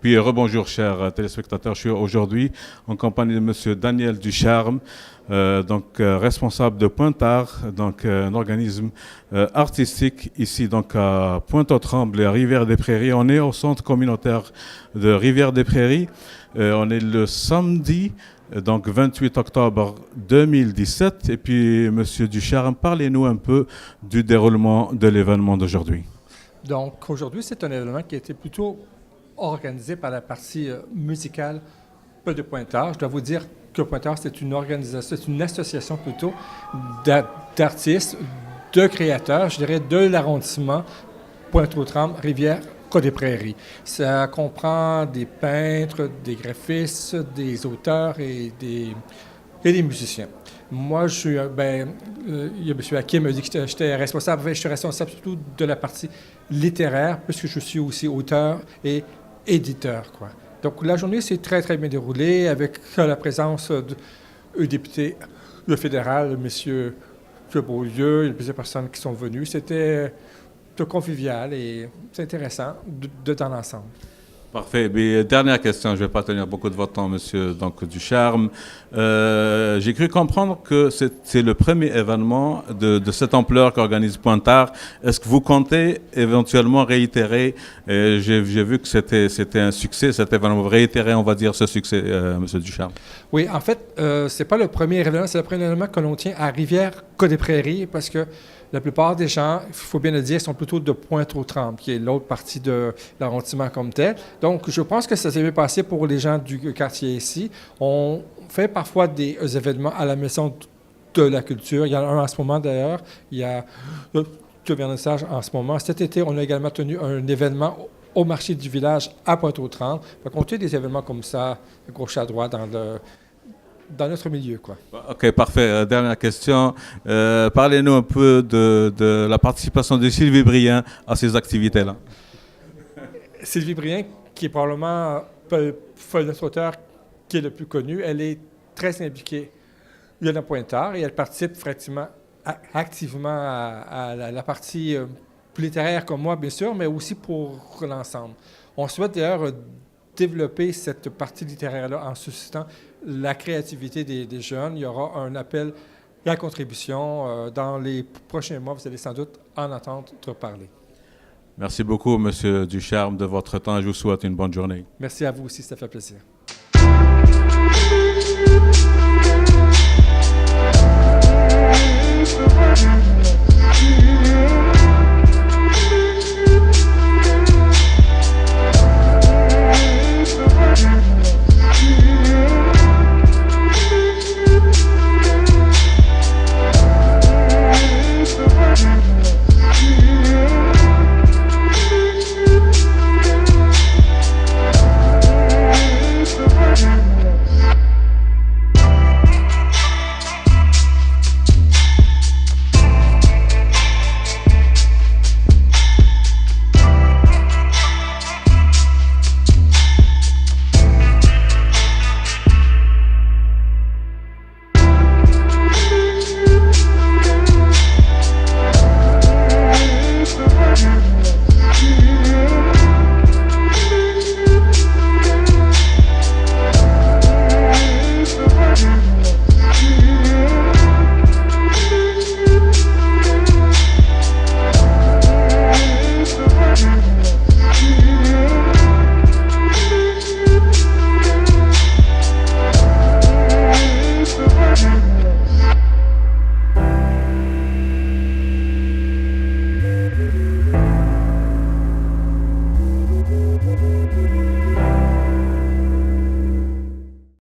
Puis rebonjour, chers téléspectateurs. Je suis aujourd'hui en compagnie de Monsieur Daniel Ducharme, responsable de Pointe-Art, un organisme artistique ici donc à Pointe-aux-Trembles, à Rivière-des-Prairies. On est au centre communautaire de Rivière-des-Prairies. On est le samedi, donc 28 octobre 2017. Et puis, Monsieur Ducharme, parlez-nous un peu du déroulement de l'événement d'aujourd'hui. Donc, aujourd'hui, c'est un événement qui a été plutôt organisé par la partie musicale de Pointe-Art. Je dois vous dire que Pointe-Art, c'est une organisation, c'est une association plutôt d'artistes, de créateurs, je dirais, de l'arrondissement Pointe-aux-Trembles, Rivière-des-Prairies. Ça comprend des peintres, des graphistes, des auteurs et des musiciens. Moi, je suis, M. Hakim m'a dit que j'étais responsable. Je suis responsable surtout de la partie littéraire, puisque je suis aussi auteur et éditeur, quoi. Donc, la journée s'est très, très bien déroulée avec la présence du député fédéral, M. Beaulieu, et plusieurs personnes qui sont venues. C'était convivial et c'est intéressant dans l'ensemble. Parfait. Mais dernière question, je ne vais pas tenir beaucoup de votre temps, Monsieur Ducharme. J'ai cru comprendre que c'est le premier événement de cette ampleur qu'organise Pointe-Art. Est-ce que vous comptez éventuellement réitérer, j'ai vu que c'était un succès, cet événement, réitérer, on va dire, ce succès, Monsieur Ducharme? Oui, en fait, c'est pas le premier événement, c'est le premier événement que l'on tient à Rivière-des-Prairies, parce que la plupart des gens, il faut bien le dire, sont plutôt de Pointe-aux-Trembles, qui est l'autre partie de l'arrondissement comme tel. Donc, je pense que ça s'est bien passé pour les gens du quartier ici. On fait parfois des événements à la Maison de la Culture. Il y en a un en ce moment, d'ailleurs. Il y a le vernissage en ce moment. Cet été, on a également tenu un événement au marché du village à Pointe-aux-Trembles. Donc, on tient des événements comme ça, à gauche à droite, dans notre milieu, quoi. OK, parfait. Dernière question. Parlez-nous un peu de la participation de Sylvie Brien à ces activités-là. Sylvie Brien, qui est probablement notre auteur qui est le plus connu, elle est très impliquée dans Pointe-Art et elle participe activement à la partie plus littéraire comme moi, bien sûr, mais aussi pour l'ensemble. On souhaite d'ailleurs développer cette partie littéraire-là en suscitant la créativité des jeunes. Il y aura un appel à la contribution. Dans les prochains mois, vous allez sans doute en entendre parler. Merci beaucoup, Monsieur Ducharme, de votre temps. Je vous souhaite une bonne journée. Merci à vous aussi, ça fait plaisir.